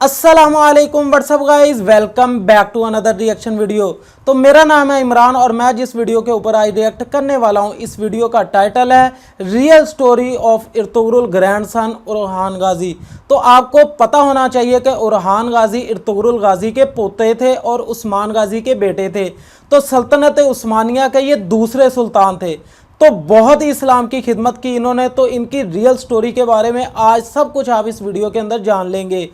अस्सलामुअलैकुम what's up guys, welcome back to another reaction video. तो मेरा नाम है इमरान और मैं जिस वीडियो के ऊपर आज रिएक्ट करने वाला हूं, इस वीडियो का टाइटल है real story of Ertugrul grandson Orhan Gazi. तो आपको पता होना चाहिए कि उरहान गाजी इर्तुगरुल गाजी के पोते थे और उस्मान गाजी के बेटे थे। तो सल्तनत उस्मानिया के ये दूसरे सुल्तान थे। तो बहुत ही इस्लाम की खिदमत की इन्होंने। तो इनकी रियल स्टोरी के बारे में आज सब कुछ आप इस वीडियो के अंदर जान लेंगे।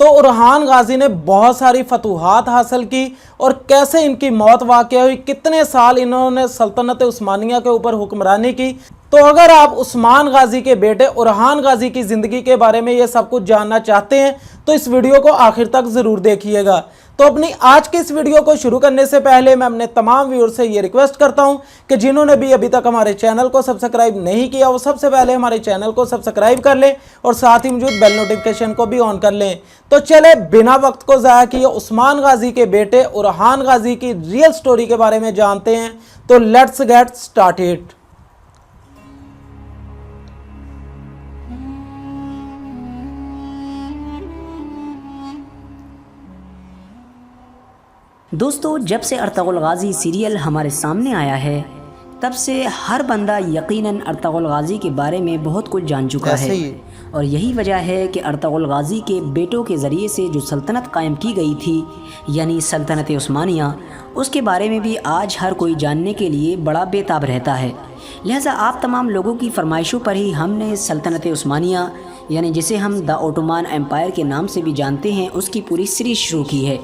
तो उरहान गाजी ने बहुत सारी फतूहात हासिल की और कैसे इनकी मौत वाक़या हुई, कितने साल इन्होंने सल्तनत उस्मानिया के ऊपर हुक्मरानी की। तो अगर आप उस्मान गाजी के बेटे उरहान गाजी की ज़िंदगी के बारे में ये सब कुछ जानना चाहते हैं तो इस वीडियो को आखिर तक ज़रूर देखिएगा। तो अपनी आज की इस वीडियो को शुरू करने से पहले मैं अपने तमाम व्यूअर्स से ये रिक्वेस्ट करता हूं कि जिन्होंने भी अभी तक हमारे चैनल को सब्सक्राइब नहीं किया वो सबसे पहले हमारे चैनल को सब्सक्राइब कर लें और साथ ही मौजूद बेल नोटिफिकेशन को भी ऑन कर लें। तो चले बिना वक्त को ज़ाया किए उस्मान गाजी के बेटे उरहान गाजी की रियल स्टोरी के बारे में जानते हैं। तो लेट्स गेट स्टार्टेड। दोस्तों, जब से अर्तुगरुल गाजी सीरियल हमारे सामने आया है तब से हर बंदा यकीनन अर्तुगरुल गाजी के बारे में बहुत कुछ जान चुका है। और यही वजह है कि अर्तुगरुल गाजी के बेटों के ज़रिए से जो सल्तनत कायम की गई थी यानी सल्तनत उस्मानिया, उसके बारे में भी आज हर कोई जानने के लिए बड़ा बेताब रहता है। लिहाजा आप तमाम लोगों की फरमाइशों पर ही हमने सल्तनत उस्मानिया यानी जिसे हम द ओटोमान एम्पायर के नाम से भी जानते हैं उसकी पूरी सीरीज़ शुरू की है,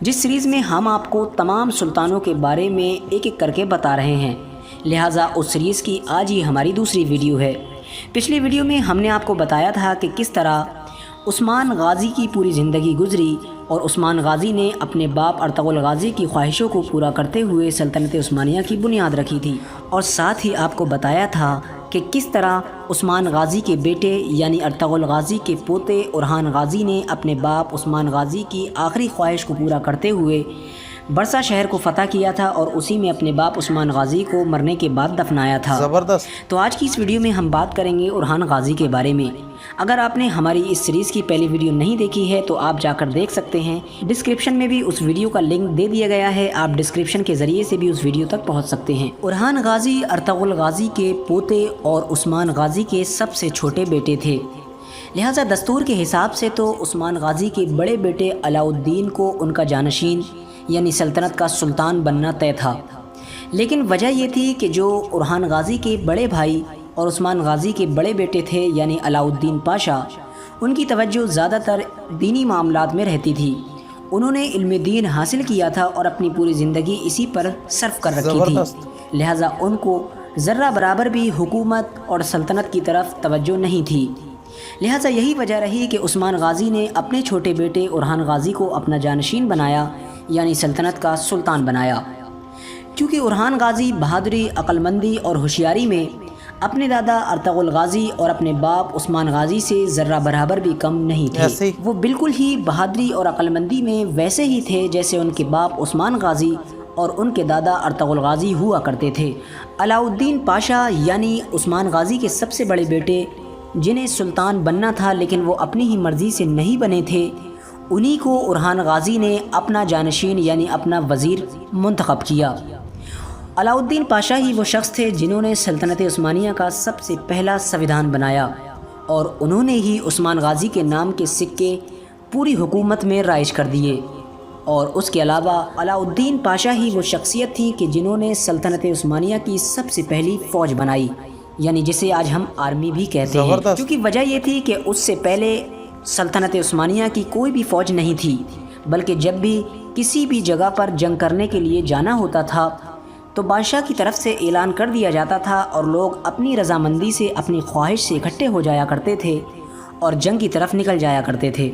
जिस सीरीज़ में हम आपको तमाम सुल्तानों के बारे में एक एक करके बता रहे हैं। लिहाजा उस सीरीज़ की आज ही हमारी दूसरी वीडियो है। पिछली वीडियो में हमने आपको बताया था कि किस तरह उस्मान गाजी की पूरी ज़िंदगी गुजरी और उस्मान गाजी ने अपने बाप अर्तुगरुल गाजी की ख्वाहिशों को पूरा करते हुए सल्तनत उस्मानिया की बुनियाद रखी थी। और साथ ही आपको बताया था कि किस तरह उस्मान गाजी के बेटे यानी अर्तुगरुल गाजी के पोते उरहान गाजी ने अपने बाप उस्मान गाजी की आखिरी ख्वाहिश को पूरा करते हुए बरसा शहर को फ़तह किया था और उसी में अपने बाप उस्मान गाजी को मरने के बाद दफनाया था। ज़बरदस्त। तो आज की इस वीडियो में हम बात करेंगे उरहान गाजी के बारे में। अगर आपने हमारी इस सीरीज़ की पहली वीडियो नहीं देखी है तो आप जाकर देख सकते हैं। डिस्क्रिप्शन में भी उस वीडियो का लिंक दे दिया गया है, आप डिस्क्रिप्शन के ज़रिए से भी उस वीडियो तक पहुँच सकते हैं। उरहान गाजी अर्तुगरुल गाजी के पोते और उस्मान गाजी के सबसे छोटे बेटे थे। लिहाजा दस्तूर के हिसाब से तो उस्मान गाजी के बड़े बेटे अलाउद्दीन को उनका जानशीन यानी सल्तनत का सुल्तान बनना तय था। लेकिन वजह यह थी कि जो उरहान गाजी के बड़े भाई और उस्मान गाजी के बड़े बेटे थे यानी अलाउद्दीन पाशा, उनकी तवज्जो ज़्यादातर दीनी मामलात में रहती थी। उन्होंने इल्म दीन हासिल किया था और अपनी पूरी ज़िंदगी इसी पर सर्फ कर रखी थी। लिहाजा उनको ज़र्रा बराबर भी हुकूमत और सल्तनत की तरफ तवज्जो नहीं थी। लिहाजा यही वजह रही कि उस्मान गाजी ने अपने छोटे बेटे उरहान गाजी को अपना जानशीन बनाया यानी सल्तनत का सुल्तान बनाया। क्योंकि उरहान गाजी बहादुरी, अक्लमंदी और होशियारी में अपने दादा अर्तुगरुल गाजी और अपने बाप उस्मान गाजी से ज़र्रा बराबर भी कम नहीं थे। वो बिल्कुल ही बहादुरी और अक्लमंदी में वैसे ही थे जैसे उनके बाप उस्मान गाजी और उनके दादा अर्तुगरुल गाजी हुआ करते थे। अलाउद्दीन पाशा यानी उस्मान गाजी के सबसे बड़े बेटे, जिन्हें सुल्तान बनना था लेकिन वो अपनी ही मर्ज़ी से नहीं बने थे, उन्हीं को उरहान गाजी ने अपना जानशीन यानी अपना वज़ीर मुंतखब किया। अलाउद्दीन पाशा ही वो शख्स थे जिन्होंने सल्तनत उस्मानिया का सबसे पहला संविधान बनाया और उन्होंने ही उस्मान गाजी के नाम के सिक्के पूरी हुकूमत में राइज कर दिए। और उसके अलावा अलाउद्दीन पाशा ही वो शख्सियत थी कि जिन्होंने सल्तनत उस्मानिया की सबसे पहली फ़ौज बनाई यानी जिसे आज हम आर्मी भी कहते हैं। क्योंकि वजह ये थी कि उससे पहले सल्तनत उस्मानिया की कोई भी फ़ौज नहीं थी, बल्कि जब भी किसी भी जगह पर जंग करने के लिए जाना होता था तो बादशाह की तरफ से ऐलान कर दिया जाता था और लोग अपनी रजामंदी से अपनी ख्वाहिश से इकट्ठे हो जाया करते थे और जंग की तरफ निकल जाया करते थे।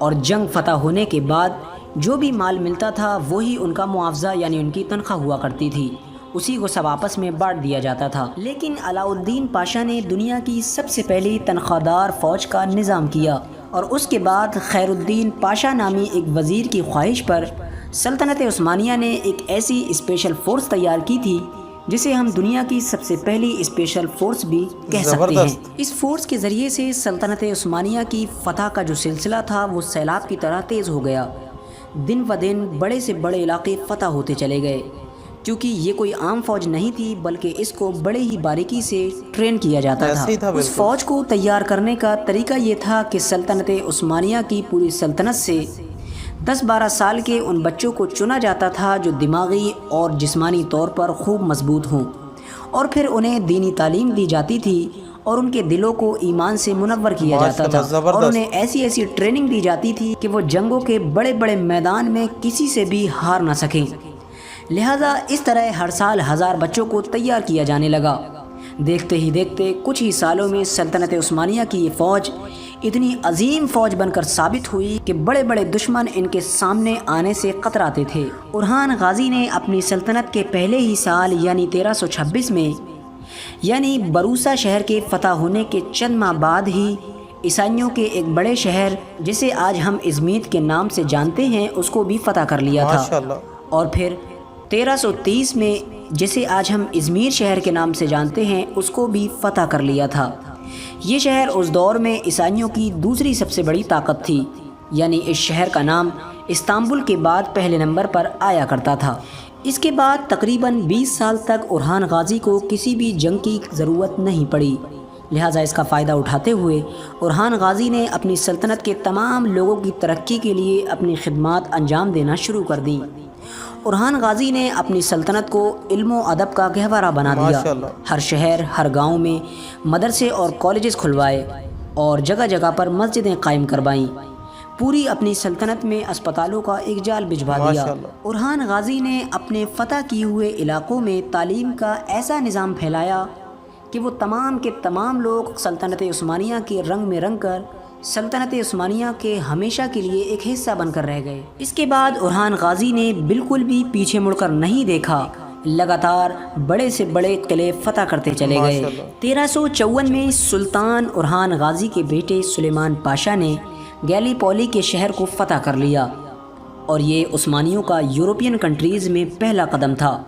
और जंग फ़तह होने के बाद जो भी माल मिलता था वही उनका मुआवजा यानी उनकी तनख्वाह हुआ करती थी, उसी को सब आपस में बांट दिया जाता था। लेकिन अलाउद्दीन पाशा ने दुनिया की सबसे पहली तनख्वाहदार फ़ौज का निज़ाम किया और उसके बाद खैरुद्दीन पाशा नामी एक वज़ीर की ख्वाहिश पर सल्तनत उस्मानिया ने एक ऐसी स्पेशल फ़ोर्स तैयार की थी जिसे हम दुनिया की सबसे पहली स्पेशल फोर्स भी कह सकते हैं। इस फोर्स के ज़रिए से सल्तनत उस्मानिया की फ़तह का जो सिलसिला था वो सैलाब की तरह तेज़ हो गया। दिन ब दिन बड़े से बड़े इलाके फ़तह होते चले गए, क्योंकि ये कोई आम फ़ौज नहीं थी बल्कि इसको बड़े ही बारीकी से ट्रेन किया जाता था। उस फ़ौज को तैयार करने का तरीका ये था कि सल्तनत उस्मानिया की पूरी सल्तनत से 10-12 साल के उन बच्चों को चुना जाता था जो दिमागी और जिस्मानी तौर पर खूब मजबूत हों, और फिर उन्हें दीनी तालीम दी जाती थी और उनके दिलों को ईमान से मुनव्वर किया जाता था, और उन्हें ऐसी ऐसी ट्रेनिंग दी जाती थी कि वो जंगों के बड़े बड़े मैदान में किसी से भी हार ना सकें। लिहाजा इस तरह हर साल 1000 बच्चों को तैयार किया जाने लगा। देखते ही देखते कुछ ही सालों में सल्तनत उस्मानिया की ये फ़ौज इतनी अजीम फ़ौज बनकर साबित हुई कि बड़े बड़े दुश्मन इनके सामने आने से कतराते थे। उरहान गाज़ी ने अपनी सल्तनत के पहले ही साल यानी 1326 में यानी बरूसा शहर के फ़तह होने के चंद माह बाद ही ईसाइयों के एक बड़े शहर जिसे आज हम इज़मीर के नाम से जानते हैं उसको भी फ़तह कर लिया था, और फिर 1330 में जिसे आज हम इज़मीर शहर के नाम से जानते हैं उसको भी फ़तह कर लिया था। ये शहर उस दौर में ईसाइयों की दूसरी सबसे बड़ी ताकत थी, यानी इस शहर का नाम इस्तांबुल के बाद पहले नंबर पर आया करता था। इसके बाद तकरीबन 20 साल तक उरहान गाज़ी को किसी भी जंग की ज़रूरत नहीं पड़ी। लिहाजा इसका फ़ायदा उठाते हुए उरहान गाज़ी ने अपनी सल्तनत के तमाम लोगों की तरक्की के लिए अपनी खिदमात अंजाम देना शुरू कर दी। उरहान गाज़ी ने अपनी सल्तनत को इल्म व अदब का गहवारा बना दिया। हर शहर हर गांव में मदरसे और कॉलेजेस खुलवाए और जगह जगह पर मस्जिदें कायम करवाईं। पूरी अपनी सल्तनत में अस्पतालों का एक जाल बिछवा दिया। उरहान गाज़ी ने अपने फ़तह किए हुए इलाकों में तालीम का ऐसा निज़ाम फैलाया कि वो तमाम के तमाम लोग सल्तनत उस्मानिया के रंग में रंग कर सल्तनत उस्मानिया के हमेशा के लिए एक हिस्सा बनकर रह गए। इसके बाद उरहान गाज़ी ने बिल्कुल भी पीछे मुड़कर नहीं देखा, लगातार बड़े से बड़े किले फ़तह करते चले गए। 1354 में सुल्तान उरहान गाज़ी के बेटे सुलेमान पाशा ने गैलीपोली के शहर को फ़तह कर लिया, और ये उस्मानियों का यूरोपियन कंट्रीज़ में पहला कदम था।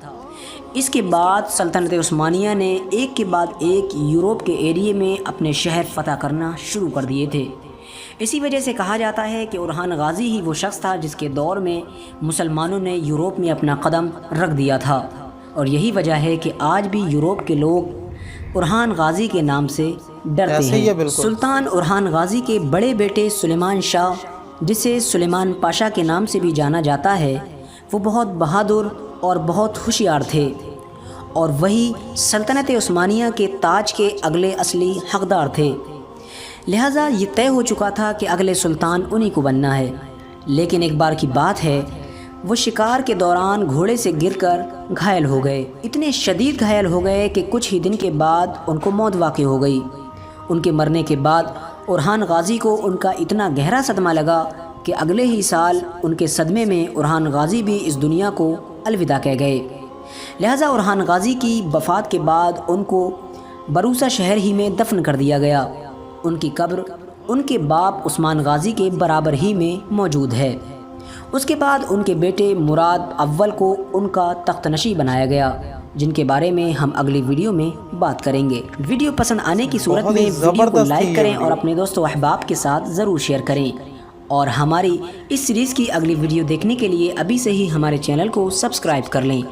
इसके बाद सल्तनत उस्मानिया ने एक के बाद एक यूरोप के एरिए में अपने शहर फ़तह करना शुरू कर दिए थे। इसी वजह से कहा जाता है कि उरहान गाज़ी ही वो शख्स था जिसके दौर में मुसलमानों ने यूरोप में अपना कदम रख दिया था, और यही वजह है कि आज भी यूरोप के लोग उरहान गाज़ी के नाम से डरते हैं। सुल्तान उरहान गाज़ी के बड़े बेटे सुलेमान शाह, जिसे सुलेमान पाशा के नाम से भी जाना जाता है, वो बहुत बहादुर और बहुत होशियार थे, और वही सल्तनत उस्मानिया के ताज के अगले असली हकदार थे। लिहाजा ये तय हो चुका था कि अगले सुल्तान उन्हीं को बनना है। लेकिन एक बार की बात है, वो शिकार के दौरान घोड़े से गिरकर घायल हो गए। इतने शदीद घायल हो गए कि कुछ ही दिन के बाद उनको मौत वाक़ई हो गई। उनके मरने के बाद उरहान गाज़ी को उनका इतना गहरा सदमा लगा कि अगले ही साल उनके सदमे में उरहान गाज़ी भी इस दुनिया को अलविदा कह गए। लिहाजा उरहान गाज़ी की वफ़ात के बाद उनको बरूसा शहर ही में दफन कर दिया गया। उनकी कब्र उनके बाप उस्मान गाज़ी के बराबर ही में मौजूद है। उसके बाद उनके बेटे मुराद अव्वल को उनका तख्तनशी बनाया गया, जिनके बारे में हम अगली वीडियो में बात करेंगे। वीडियो पसंद आने की सूरत में वीडियो को लाइक करें और अपने दोस्तों अहबाब के साथ ज़रूर शेयर करें, और हमारी इस सीरीज़ की अगली वीडियो देखने के लिए अभी से ही हमारे चैनल को सब्सक्राइब कर लें।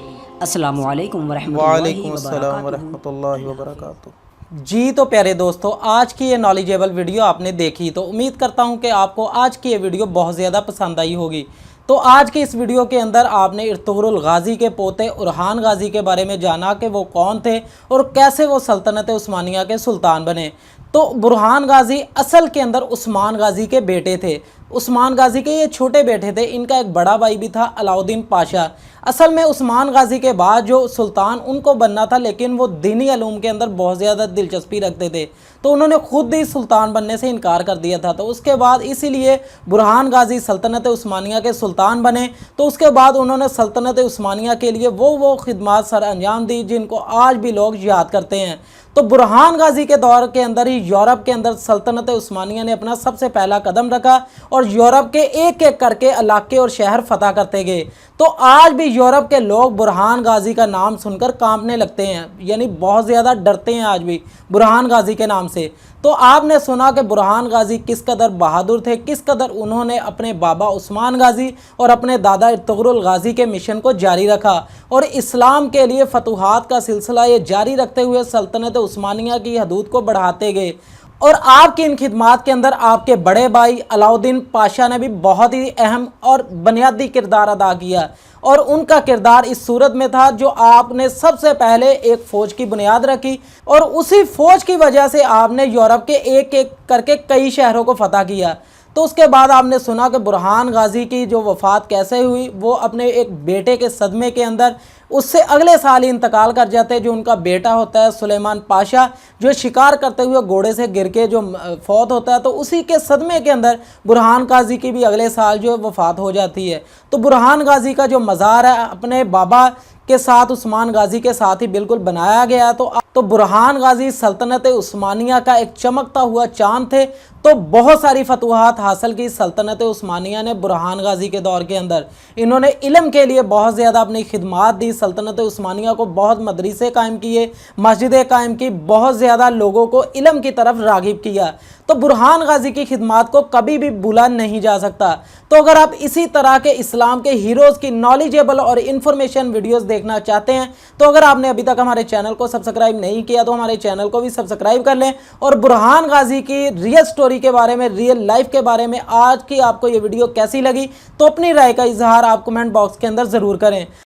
अस्सलामु अलैकुम वरहमतुल्लाहि वबरकातुहू। जी तो प्यारे दोस्तों, आज की ये नॉलेजेबल वीडियो आपने देखी, तो उम्मीद करता हूँ कि आपको आज की ये वीडियो बहुत ज़्यादा पसंद आई होगी। तो आज के इस वीडियो के अंदर आपने इर्तुगरुल गाज़ी के पोते उरहान गाज़ी के बारे में जाना कि वो कौन थे और कैसे वो सल्तनत उस्मानिया के सुल्तान बने। तो बुरहान गाज़ी असल के अंदर उस्मान गाज़ी के बेटे थे। उस्मान गाज़ी के ये छोटे बेटे थे। इनका एक बड़ा भाई भी था अलाउद्दीन पाशा। असल में उस्मान गाज़ी के बाद जो सुल्तान उनको बनना था, लेकिन वो दीनी अलूम के अंदर बहुत ज़्यादा दिलचस्पी रखते थे, तो उन्होंने खुद ही सुल्तान बनने से इनकार कर दिया था। तो उसके बाद इसीलिए बुरहान गाज़ी सल्तनत उस्मानिया के सुल्तान बने। तो उसके बाद उन्होंने सल्तनत उस्मानिया के लिए वो खिदमात सर अंजाम दी जिनको आज भी लोग याद करते हैं। तो बुरहान गाजी के दौर के अंदर ही यूरोप के अंदर सल्तनत उस्मानिया ने अपना सबसे पहला कदम रखा और यूरोप के एक एक करके इलाके और शहर फतह करते गए। तो आज भी यूरोप के लोग बुरहान गाजी का नाम सुनकर कांपने लगते हैं, यानी बहुत ज़्यादा डरते हैं आज भी बुरहान गाजी के नाम से। तो आपने सुना कि बुरहान गाजी किस कदर बहादुर थे, किस कदर उन्होंने अपने बाबा उस्मान गाजी और अपने दादा इर्तुगरुल गाजी के मिशन को जारी रखा और इस्लाम के लिए फतूहात का सिलसिला ये जारी रखते हुए सल्तनत उस्मानिया की हदूद को बढ़ाते गए। और आपकी इन खिदमात के अंदर आपके बड़े भाई अलाउद्दीन पाशा ने भी बहुत ही अहम और बुनियादी किरदार अदा किया और उनका किरदार इस सूरत में था जो आपने सबसे पहले एक फ़ौज की बुनियाद रखी और उसी फ़ौज की वजह से आपने यूरोप के एक एक करके कई शहरों को फतह किया। तो उसके बाद आपने सुना कि बुरहान गाजी की जो वफ़ात कैसे हुई, वो अपने एक बेटे के सदमे के अंदर उससे अगले साल ही इंतकाल कर जाते हैं। जो उनका बेटा होता है सुलेमान पाशा, जो शिकार करते हुए घोड़े से गिर के जो फौत होता है, तो उसी के सदमे के अंदर बुरहान गाजी की भी अगले साल जो वफ़ात हो जाती है। तो बुरहान गाजी का जो मज़ार है अपने बाबा के साथ उस्मान गाजी के साथ ही बिल्कुल बनाया गया। तो बुरहान गाजी सल्तनत उस्मानिया का एक चमकता हुआ चांद थे। तो बहुत सारी फतूहात हासिल की सल्तनत उस्मानिया ने बुरहान गाजी के दौर के अंदर। इन्होंने इल्म के लिए बहुत ज़्यादा अपनी खिदमात दी, सल्तनत उस्मानिया को बहुत मदरसे कायम किए, मस्जिदें कायम की, बहुत ज़्यादा लोगों को इल्म की तरफ राग़िब किया। तो बुरहान गाजी की खिदमात को कभी भी भूला नहीं जा सकता। तो अगर आप इसी तरह के इस्लाम के हीरोज़ की नॉलेजेबल और इन्फॉर्मेशन वीडियोस देखना चाहते हैं तो अगर आपने अभी तक हमारे चैनल को सब्सक्राइब नहीं किया तो हमारे चैनल को भी सब्सक्राइब कर लें और बुरहान गाजी की रियल स्टोरी के बारे में, रियल लाइफ के बारे में आज की आपको ये वीडियो कैसी लगी तो अपनी राय का इजहार आप कमेंट बॉक्स के अंदर ज़रूर करें।